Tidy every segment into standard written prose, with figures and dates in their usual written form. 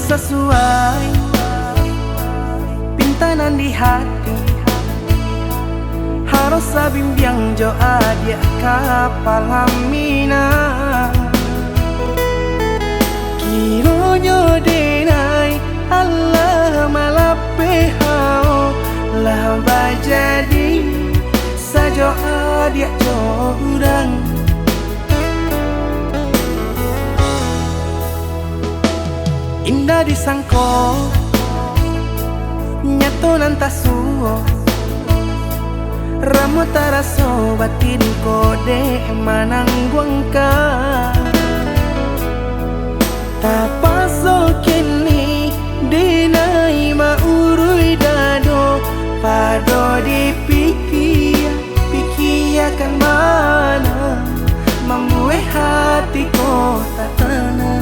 sesuai pintanan di hati. Harus sabimbiang jo adia kapal hamina. Kironyo denai Allah malape hao lah bajadi sajo adia jo urang. Indah disangko nyato nantasuo ramu taraso batin kode manangguangka. Tapaso kini dinai maurui dado pado dipikir pikiakan mana membuat hatiku tak tenang.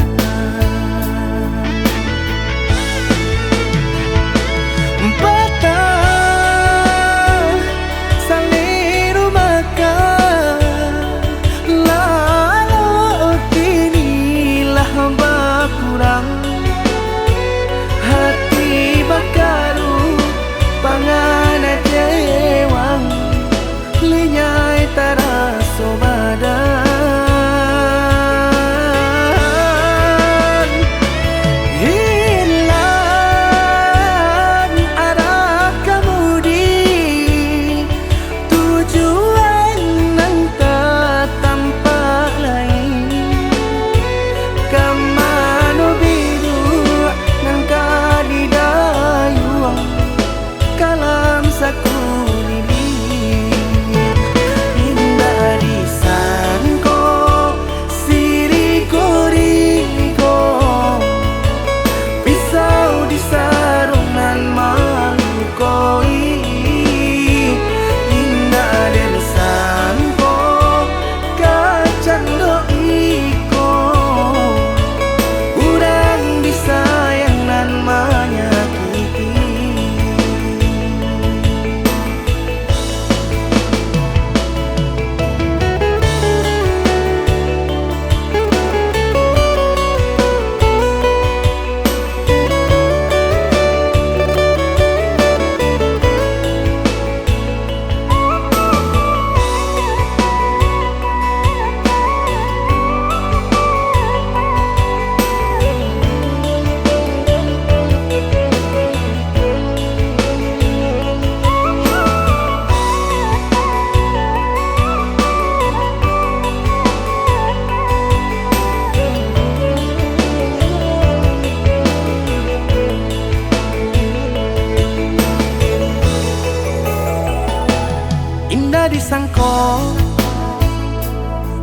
Indah disangko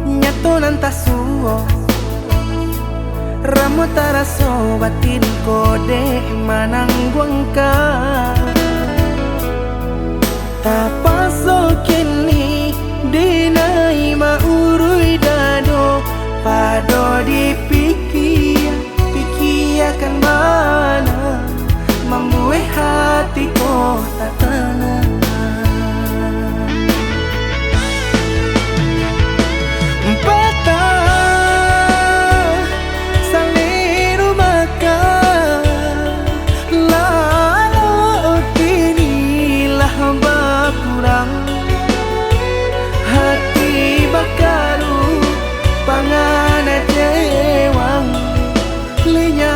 nyato nantasuo ramu taraso batin kode manangguangka. Tapaso kini dinai maurui dado pado dipikir pikiakan mana membuat hatiku tak tenang. Hati bakaru pangan jewang linya